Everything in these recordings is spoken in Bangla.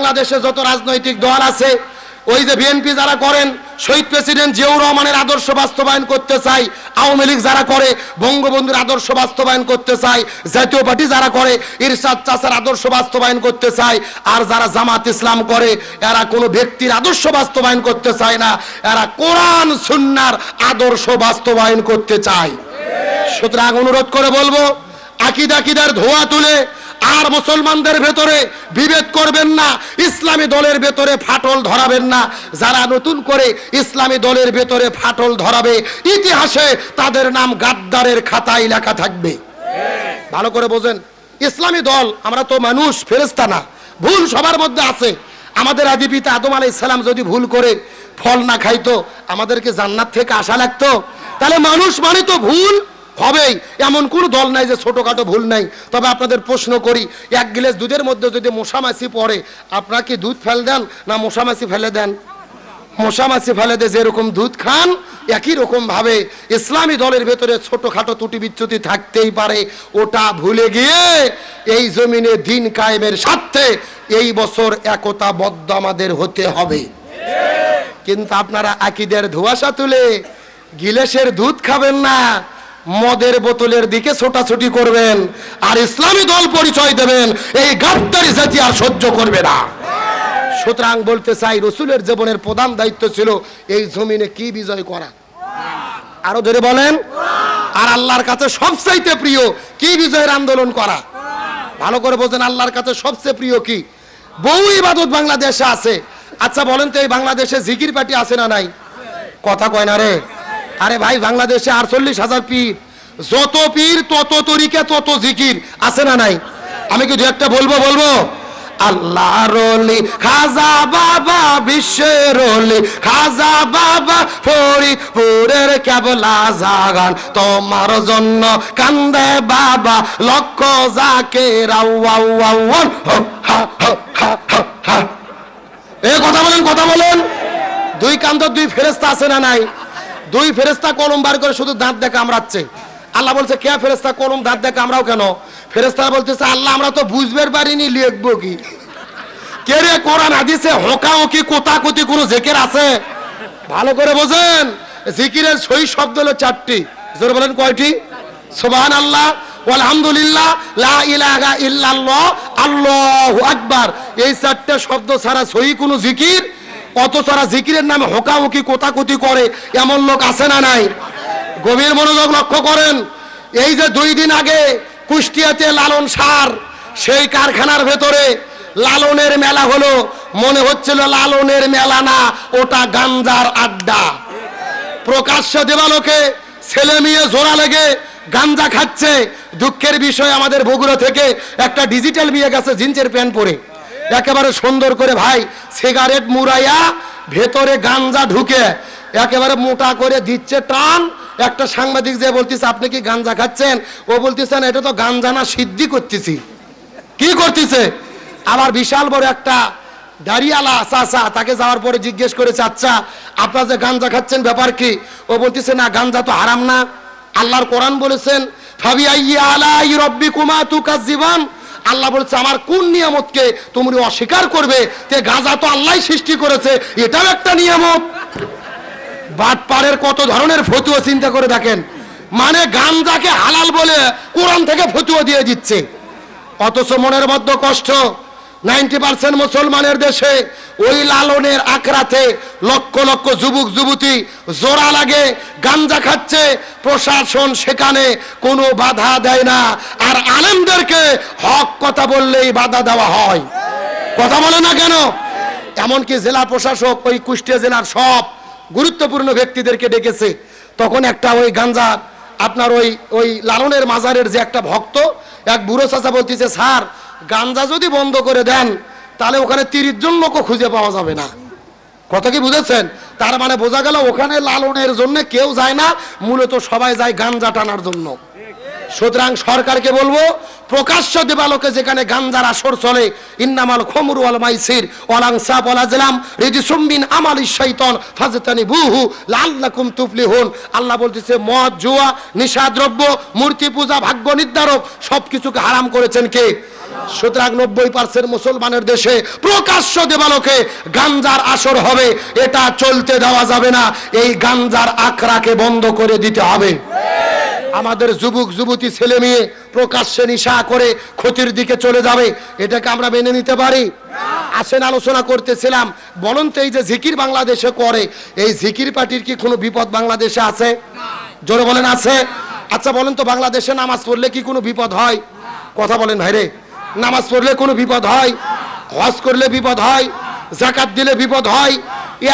বাংলাদেশে যত রাজনৈতিক দল আছে, ওই যে বিএনপি যারা করেন শহীদ প্রেসিডেন্ট জিয়াউর রহমানের আদর্শ বাস্তবায়ন করতে চায়, আওয়ামী লীগ যারা করে বঙ্গবন্ধুর আদর্শ বাস্তবায়ন করতে চায়, জাতীয় পার্টি যারা করে ইরশাদ চাচার আদর্শ বাস্তবায়ন করতে চায়, আর যারা জামাত ইসলাম করে এরা কোনো ব্যক্তির আদর্শ বাস্তবায়ন করতে চায় না, এরা কোরআন সুন্নাহর আদর্শ বাস্তবায়ন করতে চায়। সুতরাং অনুরোধ করে বলবো, আকীদার ধোঁয়া তুলে আর মুসলমানদের ভেতরে বিভেদ করবেন না, ইসলামী দলের ভেতরে ফাটল ধরাবেন না। যারা নতুন করে ইসলামী দলের ভেতরে ফাটল ধরাবে, ইতিহাসে তাদের নাম গাদ্দারের খাতায় লেখা থাকবে। ভালো করে বোঝেন, ইসলামী দল, আমরা তো মানুষ, ফেরেশতা না, ভুল সবার মধ্যে আছে। আমাদের আদি পিতা আদম আলাইহিস সালাম যদি ভুল করে ফল না খাইতো, আমাদেরকে জান্নাত থেকে আশা লাগতো? তাহলে মানুষ মানে তো ভুল হবেই, এমন কোন দল নাই যে ছোটখাটো ভুল নাই। তবে আপনাদের প্রশ্ন করি, এক গ্লাস দুধের মধ্যে যদি মশামাছি পড়ে, আপনারা কি দুধ ফেল দেন না মশামাছি ফেলে দেন? মশামাছি ফেলে দিয়ে যেরকম দুধ খান, একই রকম ভাবে ইসলামী দলের ভেতরে ছোটখাটো ত্রুটি বিচ্যুতি থাকতেই পারে। ওটা ভুলে গিয়ে এই জমিনে দিন কায়েমের স্বার্থে এই বছর একতাবদ্ধ আমাদের হতে হবে। কিন্তু আপনারা আকীদার ধোঁয়াশা তুলে গিলাসের দুধ খাবেন না, মদের বোতলের দিকে ছোটাছুটি করবেন আর ইসলামী দল পরিচয় দেবেন, এই গাদ্দারি জাতি আর সহ্য করবে না। সুতরাং বলতে চাই, রাসূলের জীবনের প্রধান দায়িত্ব ছিল এই জমিনে কি বিজয় করা, আরো ধরে বলেন। আর আল্লাহর কাছে সবচাইতে প্রিয় কি বিজয়ের আন্দোলন করা। ভালো করে বোঝেন, আল্লাহর কাছে সবচেয়ে প্রিয় কি? বহু ইবাদত বাংলাদেশে আছে। আচ্ছা বলেন তো, এই বাংলাদেশে জিকির পার্টি আছে না নাই? কথা কয় না রে। আরে ভাই, বাংলাদেশে 48,000 পীর, যত পীর তত তরিকা তত জিকির, আছে না নাই? আমি কি দু একটা বলবো? আল্লাহর ওলি খাজা বাবা, বিশ্বের ওলি খাজা বাবা, ফরিদপুরের কেবলা জাগান তোমার জন্য কান্দে বাবা, লক্ষ জাকের এই কথা বলেন। দুই কান্দর দুই ফেরেশতা আছে না নাই? দুই ফেরেশতা কলম বার করে শুধু দাঁত দেখে কামড়াচ্ছে। আল্লাহ বলছে, কে ফেরেশতা কলম দাঁত দেখে কামড়াও কেন? ফেরেশতারা বলতেছে, আল্লাহ আমরা তো বুঝবার পারিনি, লিখবো কি? কে রে, কোরআন হাদিসে হোকাহকি কোতাকুতি কোন জিকির আছে? ভালো করে বোঝেন, জিকিরের সহি শব্দ হলো 4টি। জোরে বলেন, কয়টি? সুবহানাল্লাহ, আলহামদুলিল্লাহ, লা ইলাহা ইল্লাল্লাহ, আল্লাহু আকবার। এই 4টা শব্দ ছাড়া সহি কোন জিকির, অথচ জিকিরের নামে হোকাহকি কোতাকুতি করে এমন লোক আছে না নাই? গভীর মনোযোগ লক্ষ্য করেন। এই যে 2 দিন আগে কুষ্টিয়াতে লালন সার, সেই কারখানার ভেতরে লালনের মেলা হলো। মনে হচ্ছিল লালনের মেলা না, ওটা গাঞ্জার আড্ডা। প্রকাশ্য দেবালোকে ছেলে মেয়ে জোড়া লেগে গাঞ্জা খাচ্ছে। দুঃখের বিষয়, আমাদের বগুড়া থেকে একটা ডিজিটাল মেয়ে গেছে জিন্সের প্যান্ট পরে, একেবারে সুন্দর করে ভাই সিগারেট মুড়াইয়া ভেতরে গাঞ্জা ঢুকে একেবারে মোটা করে দিচ্ছে টান। একটা সাংবাদিক যে বলতেছে, আপনি কি গাঞ্জা খাচ্ছেন? ও বলতেছেন, এটা তো গাঞ্জা না, সিদ্ধি করতেছি। কি করতেছে? আবার বিশাল বড় একটা দাড়িওয়ালা চাচা, তাকে যাওয়ার পরে জিজ্ঞেস করেছে, আচ্ছা আপনারা যে গাঞ্জা খাচ্ছেন ব্যাপার কি? ও বলতেছে, না গাঞ্জা তো হারাম না, আল্লাহর কোরআন বলেছেন ফাবিআইয়ি আলাই রাব্বিকুমা তুকাজ্জিবান। আল্লাহ বলছে, আমার কোন নিয়ামতকে তোমরা অস্বীকার করবে? তে গাঁজা তো আল্লাহই সৃষ্টি করেছে, এটাও একটা নিয়ামত। বাটপাড়ের কত ধরনের ফতুয়া চিন্তা করে দেখেন। মানে গাঞ্জাকে হালাল বলে কোরআন থেকে ফতুয়া দিয়ে দিচ্ছে, অথচ মনের মধ্যে কষ্ট। 90% মুসলমানের দেশে ওই লালনের আকড়াতে লক্ষ লক্ষ যুবক যুবতী জোড়া লাগে গাঞ্জা খাচ্ছে, প্রশাসন সেখানে কোনো বাধা দেয় না। আর আলেমদেরকে হক কথা বললেই বাধা দেওয়া হয়। কথা বলে না কেন? এমনকি জেলা প্রশাসক ওই কুষ্টিয়া জেলার সব গুরুত্বপূর্ণ ব্যক্তিদেরকে ডেকেছে। তখন একটা ওই গাঞ্জা আপনার ওই লালনের মাজারের যে একটা ভক্ত, এক বুড়ো চাচা বলতেছে, স্যার গাঞ্জা যদি বন্ধ করে দেন তাহলে ওখানে 30 জন লোকও খুঁজে পাওয়া যাবে না। কথা কি বুঝেছেন? তার মানে বোঝা গেল ওখানে লালনের জন্য কেউ যায় না, মূলত সবাই যায় গাঞ্জা টানার জন্য। সুতরাং সরকারকে বলবো, প্রকাশ্য দেবালোকে যেখানে গাঞ্জার আসর চলে, ইন্নামাল খমরু ওয়াল মাইসির ওয়াল আনসাব ওয়াল আজলাম রিজসুম মিন আমালিশ শাইতান ফাজতানিবুহু লাআল্লাকুম তুফলিহুন। আল্লাহ বলতেছে মদ, জুয়া, নিশাদ্রব্য, মূর্তি পূজা, ভাগ্য নির্ধারক সবকিছুকে হারাম করেছেন কে? সুতরাং 90% মুসলমানের দেশে প্রকাশ্য দেবালোকে গাঞ্জার আসর হবে, এটা চলতে দেওয়া যাবে না। এই গাঞ্জার আখড়াকে বন্ধ করে দিতে হবে। আমাদের যুবক যুবতী ছেলে মেয়ে প্রকাশ্যে নেশা করে ক্ষতির দিকে চলে যাবে, এটাকে আমরা মেনে নিতে পারি? আসেন আলোচনা করতেছিলাম, বলুন তো এই যে জিকির বাংলাদেশে করে, এই জিকির পার্টির কি কোনো বিপদ বাংলাদেশে আছে? জোরে বলেন আছে? আচ্ছা বলেন তো, বাংলাদেশে নামাজ পড়লে কি কোনো বিপদ হয়? কথা বলেন ভাইরে, নামাজ পড়লে কোনো বিপদ হয়? হজ করলে বিপদ হয়? যাকাত দিলে বিপদ হয়?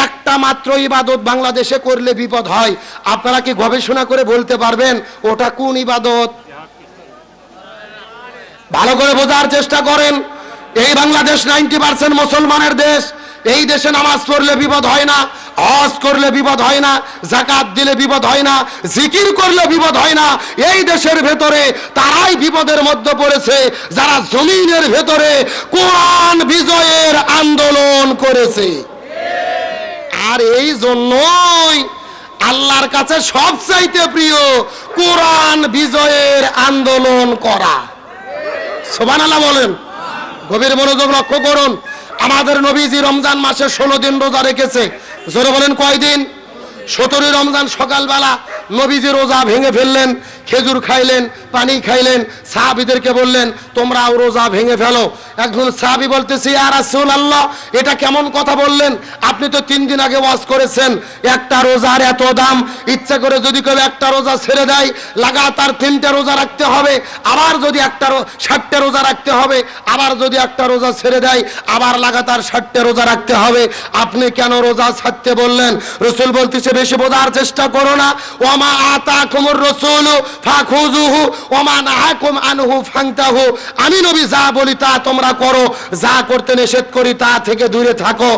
একটা মাত্র ইবাদত বাংলাদেশে করলে বিপদ হয়। আপনারা কি গবেষণা করে বলতে পারবেন ওটা কোন ইবাদত? ভালো করে বোঝার চেষ্টা করেন। এই বাংলাদেশ 90% মুসলমানের দেশ। এই দেশে নামাজ পড়লে বিপদ হয় না, হজ করলে বিপদ হয় না, যাকাত দিলে বিপদ হয় না, জিকির করলে বিপদ হয় না। এই দেশের ভেতরে তারাই বিপদের মধ্যে পড়েছে যারা জমিনের ভেতরে কোরআন বিজয়ের আন্দোলন করেছে। আর এই জন্যই আল্লাহর কাছে সবচাইতে প্রিয় কোরআন বিজয়ের আন্দোলন করা। সুবহানাল্লাহ বলেন। গভীর মনোযোগ লক্ষ্য করুন। আমাদের নবীজি রমজান মাসে 16 দিন রোজা রেখেছে। জোরে বলেন কয়দিন? 17 রমজান সকালবেলা নবীজি রোজা ভেঙে ফেললেন, খেজুর খাইলেন, পানি খাইলেন, সাহাবীদেরকে বললেন তোমরাও রোজা ভেঙে ফেলো। একজন সাহাবী বলতেছে ইয়া রাসূলুল্লাহ, এটা কেমন কথা বললেন? আপনি তো 3 দিন আগে ওয়াজ করেছেন একটা রোজার এত দাম, ইচ্ছা করে যদি কেউ একটা রোজা ছেড়ে দেয় লাগাতার 3টা রোজা রাখতে হবে, আবার যদি 60টা রোজা রাখতে হবে, আবার যদি একটা রোজা ছেড়ে দেয় আবার লাগাতার 60টা রোজা রাখতে হবে। আপনি কেন রোজা ছাড়তে বললেন? রাসূল বলতেছে বেশি বোঝার চেষ্টা করো না। ওয়ামা আতাকুমুর রাসূলু ফাখুযুহু ওয়ামা নাহাকুম আনহু ফান্তাহু। আমি নবী যা বলি তা তোমরা করো, যা করতে নিষেধ করি তা থেকে দূরে থাকো।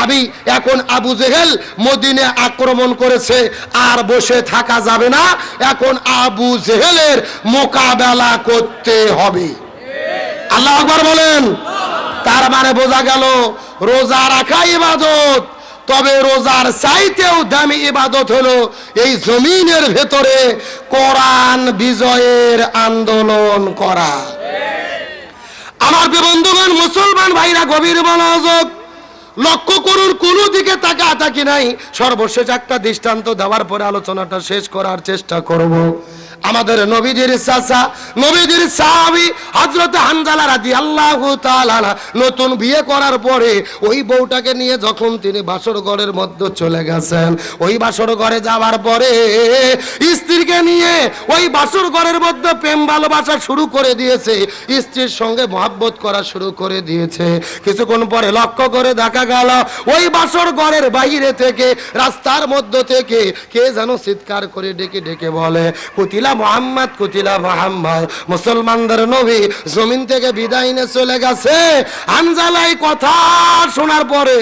আমি এখন আবু জেহেল মদিনে আক্রমণ করেছে, আর বসে থাকা যাবে না। এখন আবু জেহেলের মোকাবেলা করতে হবে। আল্লাহু আকবার বলেন। তার মানে বোঝা গেল রোজা রাখা ইবাদত, তবে রোজার চাইতেও দামি ইবাদত হলো এই জমিনের ভেতরে কোরআন বিজয়ের আন্দোলন করা। আমার বন্ধুগণ, মুসলমান ভাইরা গভীর মনোযোগ লক্ষ্য করুন, কোনো দিকে তাকাতাকি নাই। সর্বশেষ একটা দৃষ্টান্ত দেওয়ার পরে আলোচনাটা শেষ করার চেষ্টা করব। আমাদের নবীজির চাচা, নবীজির সাহাবী হযরত হানজালা রাদিয়াল্লাহু তাআলা নতুন বিয়ে করার পরে ওই বউটাকে নিয়ে যখন তিনি বাসর ঘরের মধ্যে চলে গেছেন, ওই বাসর ঘরে যাওয়ার পরে স্ত্রীকে নিয়ে ওই বাসর ঘরের মধ্যে প্রেম ভালোবাসা শুরু করে দিয়েছে, স্ত্রীর সঙ্গে মহব্বত করা শুরু করে দিয়েছে। কিছুক্ষণ পরে লক্ষ্য করে দেখা গেল ওই বাসর ঘরের বাইরে থেকে, রাস্তার মধ্য থেকে কে যেন চিৎকার করে ডেকে ডেকে বলে কুতিলা মুহাম্মদ, কুতিলা মুহাম্মদ। মুসলমানদের নবী জমিন থেকে বিদায় নিয়ে চলে গেছে। হানজালাই কথা শোনার পরে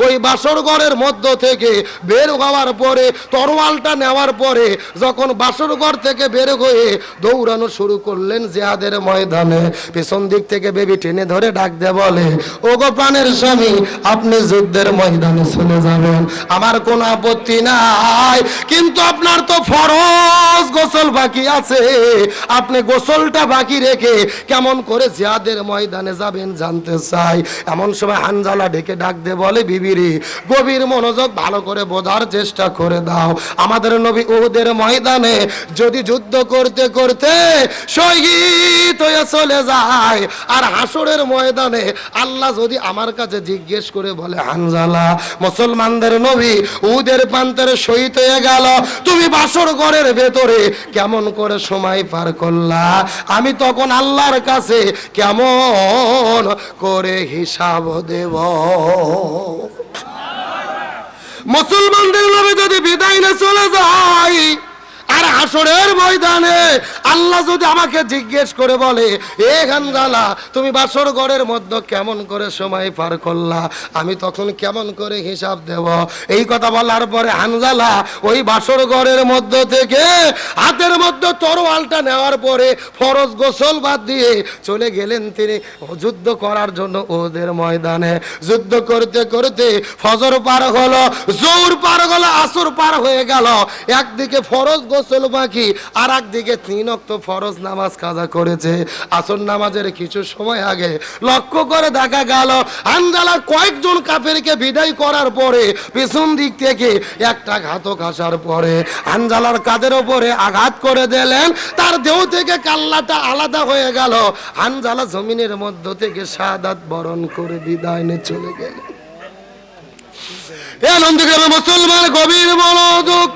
ওই বাসর ঘরের মধ্য থেকে বের হওয়ার পরে, তরোয়ালটা নেওয়ার পরে যখন বাসর ঘর থেকে বের হয়ে দৌড়ানো শুরু করলেন জিহাদের ময়দানে, পেছন দিক থেকে বেবি টেনে ধরে ডাক দিয়ে বলে ওগো প্রাণের স্বামী, আপনি যুদ্ধের ময়দানে চলে যাবেন, আমার কোনো আপত্তি নাই, কিন্তু আপনার তো ফরজ গোসল বাকি আছে। আপনি গোসলটা বাকি রেখে কেমন করে জিহাদের ময়দানে যাবেন জানতে চাই। এমন সময় হানজালা ডেকে ডাক দিয়ে বলে বিবিরে, গভীর মনোযোগ ভালো করে বোঝার চেষ্টা করে দাও। আমাদের নবী উহুদের ময়দানে যদি যুদ্ধ করতে করতে শহীদ হয়ে চলে যায়, আর হাসরের ময়দানে আল্লাহ যদি আমার কাছে জিজ্ঞেস করে বলে হানজালা, মুসলমানদের নবী উহুদের প্রান্তরে শহীদ হয়ে গেল, তুমি বাসর ঘরের ভেতরে কেমন করে সময় পার করলা, আমি তখন আল্লাহর কাছে কেমন করে হিসাব দেব? মুসলমানদের নবী যদি বিদায় না চলে যায়, আর হাসরের ময়দানে আল্লাহ যদি আমাকে জিজ্ঞেস করে বলে, এ হানজালা তুমি বাসর ঘরের মধ্যে কেমন করে সময় পার করলা, আমি তখন কেমন করে হিসাব দেব? এই কথা বলার পরে হানজালা ওই বাসর ঘরের মধ্য থেকে হাতের মধ্যে তরোয়ালটা নেওয়ার পরে ফরজ গোসল বাদ দিয়ে চলে গেলেন তিনি যুদ্ধ করার জন্য ওদের ময়দানে। যুদ্ধ করতে করতে ফজর পার হলো, জোহর পার হলো, আসর পার হয়ে গেল। একদিকে ফরজ গোসল বাকি, আর একদিকে 3 ওয়াক্ত ফরজ নামাজ কাজা করেছে। আসর নামাজের কিছু সময় আগে লক্ষ্য করে দেখা গেল হানজালা কয়েকজন কাফেরকে বিদায় করার পরে পিছন দিক থেকে একটা ঘাতক আসার পরে হানজালার কাঁধের উপরে আঘাত করে দিলেন, তার দেহ থেকে কাল্লাটা আলাদা হয়ে গেল। হানজালা জমিনের মধ্য থেকে শাহাদাত বরণ করে বিদায় নিয়ে চলে গেলেন। এ নন্দীগ্রামের মুসলমান গভীর মনোযোগ,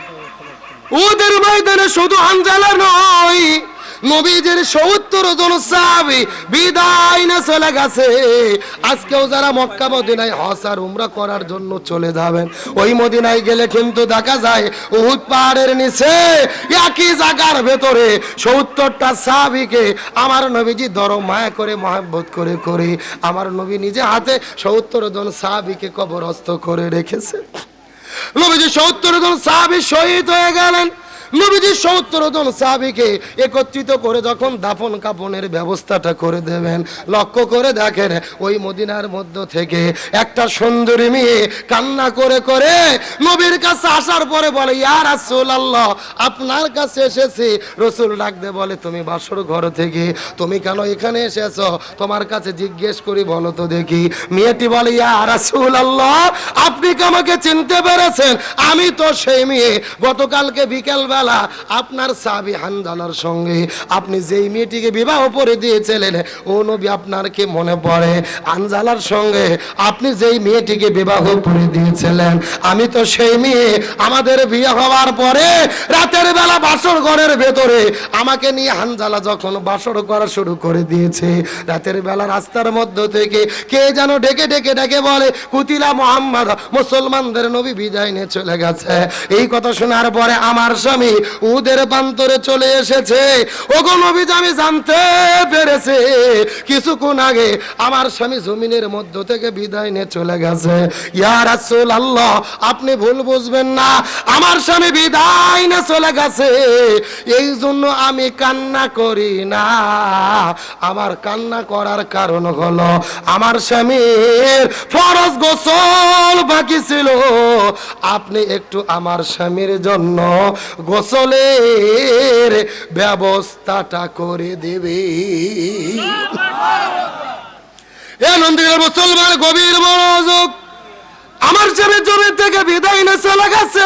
ওদের ময়দানে শুধু হানজালা নয়, নবীজির 70 জন সাহাবী বিদায় নিয়ে চলে গেছে। আজকেও যারা মক্কা মদিনায় হজ আর উমরা করার জন্য চলে যাবেন, ওই মদিনায় গেলে কিন্তু দেখা যায় উহুদ পাহাড়ের নিচে একই জায়গার ভেতরে 70টা সাহাবীকে আমার নবীজি দরদ মায়া করে মহব্বত করে করে আমার নবী নিজে হাতে 70 জন সাহাবীকে কবরস্থ করে রেখেছে। নবীজি 70 জন সাহাবী শহীদ হয়ে গেলেন। নবীজি 70 জন সাহাবীকে একত্রিত করে যখন দাফন কাফনের ব্যবস্থাটা করে দেবেন, লক্ষ্য করে দেখেন ওই মদিনার মধ্য থেকে একটা সুন্দরী মেয়ে কান্না করে করে নবীর কাছে আসার পরে বলে, ইয়া রাসূলুল্লাহ আপনার কাছে এসেছি। রাসূল ডাক দিয়ে বলে, তুমি বাসর ঘর থেকে তুমি কেন এখানে এসেছো? তোমার কাছে জিজ্ঞেস করি বলো তো দেখি। মেয়েটি বলে, ইয়া রাসূলুল্লাহ আপনি কি আমাকে চিনতে পেরেছেন? আমি তো সেই মেয়ে গতকালকে বিকেল আপনার সাহাবী হানজালার সঙ্গে আপনি যেই মেয়েটিকে বিবাহ করে দিয়েছিলেন, ও নবী আপনার কি মনে পড়ে? হানজালার সঙ্গে আপনি যেই মেয়েটিকে বিবাহ করে দিয়েছিলেন, আমি তো সেই মেয়ে। আমাদের বিয়ে হওয়ার পরে রাতের বেলা বাসর ঘরের ভেতরে আমাকে নিয়ে হানজালা যখন বাসর করা শুরু করে দিয়েছে, রাতের বেলা রাস্তার মধ্য থেকে কে যেন ডেকে ডেকে ডেকে বলে, কুতিলা মুহাম্মদ, মুসলমানদের নবী বিদায় নিয়ে চলে গেছে। এই কথা শোনার পরে আমার স্বামী উদের প্রান্তরে চলে এসেছে। ওগো নবীজি আমি জানতে পেরেছি কিছুক্ষণ আগে আমার স্বামী জমিনের মধ্য থেকে বিদায় নিয়ে চলে গেছে। ইয়া রাসূলুল্লাহ আপনি ভুল বুঝবেন না, আমার স্বামী বিদায় নিয়ে চলে গেছে, এই জন্য আমি কান্না করি না। আমার কান্না করার কারণ হলো আমার স্বামীর ফরজ গোসল বাকি ছিল। আপনি একটু আমার স্বামীর জন্য গোসলের ব্যবস্থাটা করে দেবে। এ নন্দীগ্রামের মুসলমান গভীর মনোযোগ, আমার স্বামী জমি থেকে বিদায় নিয়ে চলে গেছে,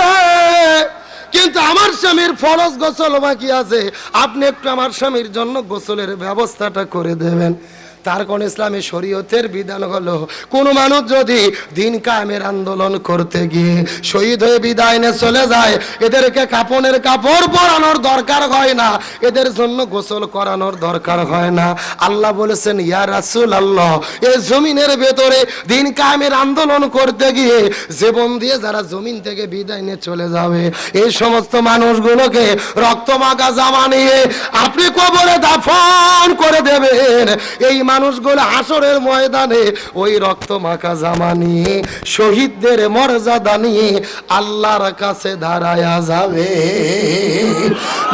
কিন্তু আমার স্বামীর ফরজ গোসল বাকি আছে। আপনি একটু আমার স্বামীর জন্য গোসলের ব্যবস্থাটা করে দেবেন। তার কোন ইসলামী শরীয়তের বিধান হলো, কোন মানুষ যদি দিন কায়েমের আন্দোলন করতে গিয়ে শহীদ হয়ে বিদায় নিয়ে চলে যায়, এদেরকে কাফনের কাপড় পরানোর দরকার হয় না, এদের জন্য গোসল করানোর দরকার হয় না। আল্লাহ বলেছেন, ইয়া রাসূলুল্লাহ এই জমিনের ভেতরে দিন কায়েমের আন্দোলন করতে গিয়ে জীবন দিয়ে যারা জমিন থেকে বিদায় নিয়ে চলে যাবে, এই সমস্ত মানুষগুলোকে রক্তমাখা জামা নিয়ে আপনি কবরে দাফন করে দেবেন। এই মানুষগুলো হাসরের ময়দানে ওই রক্ত মাখা জামা নিয়ে শহীদদের মর্যাদা নিয়ে আল্লাহর কাছে দাঁড়ায়া যাবে।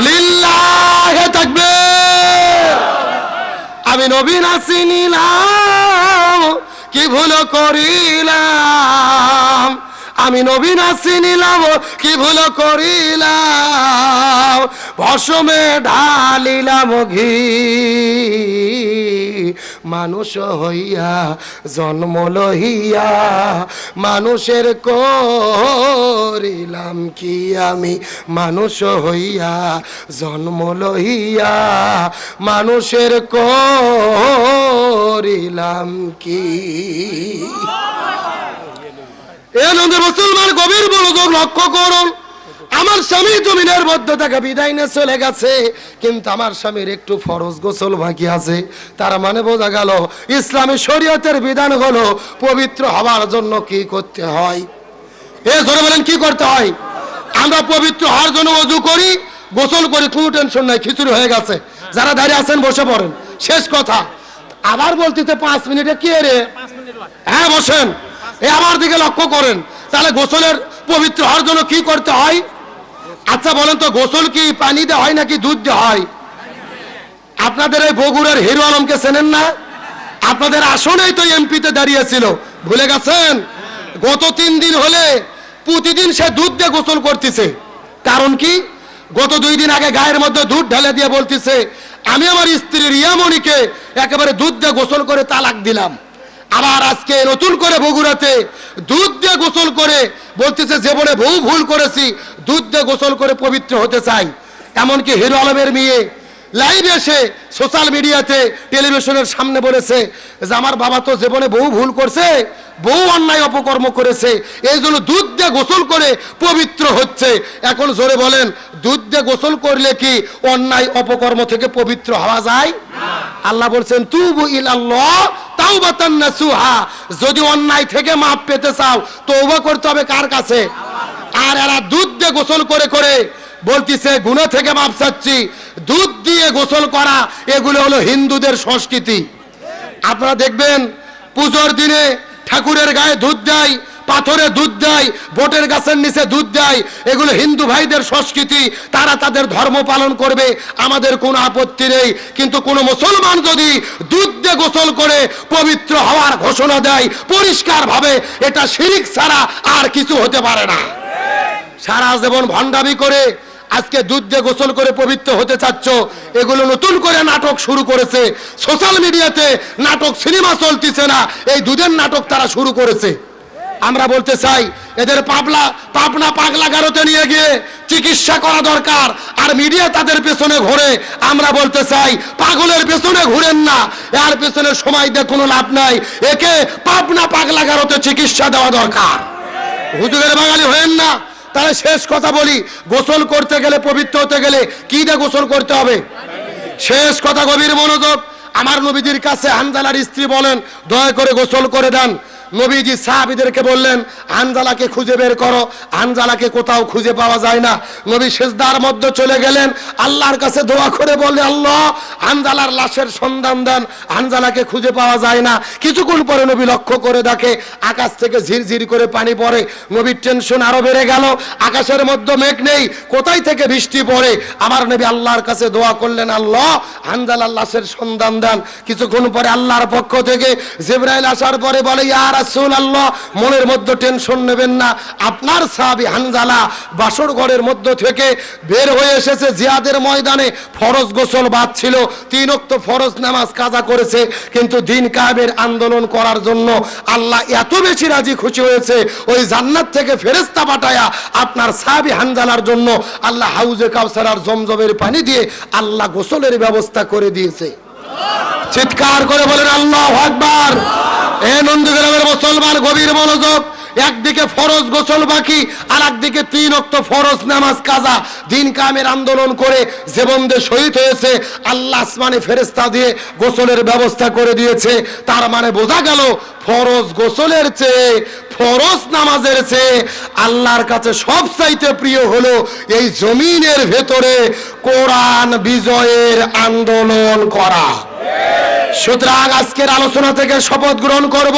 লিল্লাহে তাকবীর। আমি নবী না চিনিলাম কি ভুল করিলাম, আমি নবী না চিনিলাম কি ভুল করিলাম, ভসমে ঢালিলাম ঘি, মানুষ হইয়া জন্ম লইয়া মানুষের করিলাম কি, আমি মানুষ হইয়া জন্ম লইয়া মানুষের করিলাম কি। এ নন্দী মুসলমান গভীর মনোযোগ লক্ষ্য করুন, আমার স্বামী জমিনের মধ্যে থেকে বিদায় নিয়ে চলে গেছে, কিন্তু আমার স্বামীর একটু ফরজ গোসল বাকি আছে। তার মানে বোঝা গেল ইসলামী শরীয়তের বিধান হলো পবিত্র হওয়ার জন্য কি করতে হয়? এ জোরে বলেন কি করতে হয়? আমরা পবিত্র হওয়ার জন্য ওযু করি, গোসল করে কোনো টেনশন নাই, খিচুড়ি হয়ে গেছে, যারা দাঁড়িয়ে আছেন বসে পড়েন, শেষ কথা। আবার বলতেছে 5 মিনিটে কি রে, হ্যাঁ বসেন, আমার দিকে লক্ষ্য করেন। তাহলে গোসলের পবিত্র হওয়ার জন্য কি করতে হয়? আচ্ছা বলেন তো, গোসল কি পানি দিয়ে হয় নাকি দুধ দিয়ে হয়? আপনাদের এই বগুড়ার হিরো আলমকে চেনেন না? আপনাদের আসনেই তো এমপিতে দাঁড়িয়েছিল, ভুলে গেছেন? গত 3 দিন হলে প্রতিদিন সে দুধ দিয়ে গোসল করতেছে। কারণ কি? গত 2 দিন আগে গায়ের মধ্যে দুধ ঢেলে দিয়ে বলতেছে, আমি আমার স্ত্রী রিয়ামণিকে একেবারে দুধ দিয়ে গোসল করে তালাক দিলাম। আবার আজকে নতুন করে বগুড়াতে দুধ দিয়ে গোসল করে বলতেছে, জীবনে বহু ভুল করেছি, দুধ দিয়ে গোসল করে পবিত্র হতে চাই। এমনকি হিরো আলমের মেয়ে লাইভ এসে সোশ্যাল মিডিয়াতে টেলিভিশনের সামনে বলেছে যে আমার বাবা তো জীবনে বহু ভুল করছে, বহু অন্যায় অপকর্ম করেছে, এই জন্য দুধ দিয়ে গোসল করে পবিত্র হচ্ছে। এখন জোরে বলেন, দুধ দিয়ে গোসল করলে কি অন্যায় অপকর্ম থেকে পবিত্র হওয়া যায়? আল্লাহ বলছেন তুবু ইলাল্লাহ তাওবাতান নাসুহা, যদি অন্যায় থেকে মাপ পেতে চাও তওবা করতে হবে কার কাছে? আর এরা দুধ দিয়ে গোসল করে করে বলতিছে গুনাহ থেকে মাপ চাচ্ছি। দুধ দিয়ে গোসল করা এগুলো হলো হিন্দুদের সংস্কৃতি। আপনারা দেখবেন পূজোর দিনে ঠাকুরের গায়ে দুধ দেয়, পাথরে দুধ দেয়, বটের গাছের নিচে দুধ দেয়, এগুলো হিন্দু ভাইদের সংস্কৃতি, তারা তাদের ধর্ম পালন করবে, আমাদের কোনো আপত্তি নেই। কিন্তু কোনো মুসলমান যদি দুধ দিয়ে গোসল করে পবিত্র হওয়ার ঘোষণা দেয় পরিষ্কারভাবে, এটা শিরিক ছাড়া আর কিছু হতে পারে না। সারা জীবন ভণ্ডামি করে আজকে দুধ দিয়ে গোসল করে পবিত্র হতে চাচ্ছ, এগুলো নতুন করে নাটক শুরু করেছে। সোশ্যাল মিডিয়াতে নাটক সিনেমা চলতেছে না, এই দুধের নাটক তারা শুরু করেছে। আমরা বলতে চাই এদের পাবনা পাগলা গারোতে নিয়ে গিয়ে চিকিৎসা করা দরকার, আর মিডিয়া তাদের পেছনে ঘোরে। আমরা বলতে চাই পাগলের পেছনে ঘুরেন না, এর পেছনে সময় দিয়ে কোনো লাভ নাই, একে পাবনা পাগলা গারোতে চিকিৎসা দেওয়া দরকার। হুজুরের বাঙালি হয়েন না। তাহলে শেষ কথা বলি, গোসল করতে গেলে, পবিত্র হতে গেলে কি দিয়ে গোসল করতে হবে? শেষ কথা, গভীর মনোযোগ। আমার নবীজির কাছে হানজালার স্ত্রী বলেন, দয়া করে গোসল করে দেন। নবীজি সাহাবীদেরকে বললেন, হানজালাকে খুঁজে বের করো। হানজালাকে কোথাও খুঁজে পাওয়া যায় না। নবী সিজদার মধ্যে চলে গেলেন, আল্লাহর কাছে দোয়া করে বলে, আল্লাহ হানজালার লাশের সন্ধান দেন, হানজালাকে খুঁজে পাওয়া যায় না। কিছুক্ষণ পরে নবী লক্ষ্য করে দেখে আকাশ থেকে ঝিরঝির করে পানি পড়ে। নবীর টেনশন আরো বেড়ে গেল, আকাশের মধ্যে মেঘ নেই, কোথায় থেকে বৃষ্টি পড়ে। আমার নবী আল্লাহর কাছে দোয়া করলেন, আল্লাহ হানজালার লাশের সন্ধান দেন। কিছুক্ষণ পরে আল্লাহর পক্ষ থেকে জিবরাইল আসার পরে বলে, ইয়া রাসূলুল্লাহ, মনের মধ্যে টেনশন নেবেন না, আপনার সাহাবী হানজালা বাসর ঘরের মধ্য থেকে বের হয়ে এসেছে জিহাদের ময়দানে। ফরজ গোসল বাদ ছিল, 3 ওয়াক্ত ফরজ নামাজ কাজা করেছে, কিন্তু দ্বীন কায়েমের আন্দোলন করার জন্য আল্লাহ এত বেশি রাজি খুশি হয়েছে, ওই জান্নাত থেকে ফেরেশতা পাঠায়া আপনার সাহাবী হানজালার জন্য আল্লাহ হাউজে কাউসার আর জমজমের পানি দিয়ে আল্লাহ গোসলের ব্যবস্থা করে দিয়েছে। চিৎকার করে বলেন আল্লাহু আকবার। এ নন্দীগ্রামের মুসলমান, গভীর মনোযোগ। একদিকে ফরজ গোসল বাকি, আর একদিকে 3 ওয়াক্ত ফরজ নামাজ কাজা। দ্বীন কায়েমের আন্দোলন করে জীবন দিয়ে শহীদ হয়েছে, আল্লাহ আসমানে ফেরেশতা দিয়ে গোসলের ব্যবস্থা করে দিয়েছে। তার মানে বোঝা গেল, ফরজ গোসলের চেয়ে, ফরজ নামাজের চেয়ে আল্লাহর কাছে সবচাইতে প্রিয় হলো এই জমিনের ভেতরে কোরআন বিজয়ের আন্দোলন করা। সুতরাং আজকের আলোচনা থেকে শপথ গ্রহণ করব,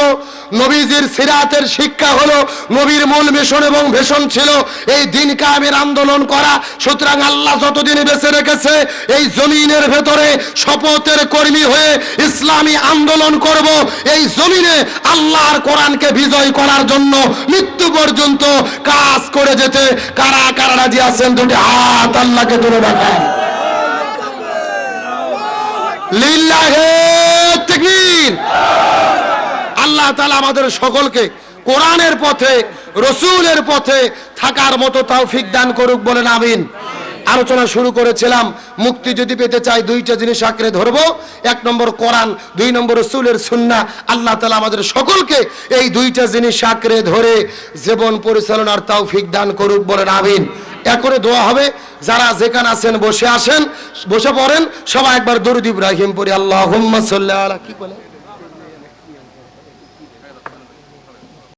নবীজির সিরাতের শিক্ষা হলো, নবীর মূল মিশন এবং ভীষণ ছিল এই দ্বীন কায়েমের আন্দোলন করা। সুতরাং আল্লাহ যতদিন বেঁচে রেখেছে, এই জমিনের ভেতরে শপথের কর্মী হয়ে ইসলামী আন্দোলন করব, এই জমিনে আল্লাহর কোরআনকে বিজয় করার জন্য মৃত্যু পর্যন্ত কাজ করে যেতে কারা কারা রাজি আছেন? দুটি হাত আল্লাহকে তুলে দেখান। লিল্লাহে তাকবীর। আল্লাহ তাআলা আমাদের সকলকে কোরআনের পথে, রসূলের পথে থাকার মতো তৌফিক দান করুক, বলেন আমিন। আলোচনা শুরু করেছিলাম, মুক্তি যদি পেতে চাই 2টা জিনিস আঁকড়ে ধরবো। 1 নম্বর কোরআন, 2 নম্বর রসূলের সুন্নাহ। আল্লাহ তাআলা আমাদের সকলকে এই 2টা জিনিস আঁকড়ে ধরে জীবন পরিচালনার তৌফিক দান করুক, বলেন আমিন। করে দোয়া হবে। যারা যেখানে আছেন বসে আসেন, বসে পড়েন। সবাই একবার দরুদ ইব্রাহিম পড়ি, আল্লাহুম্মা সাল্লি আলা, কি বলে?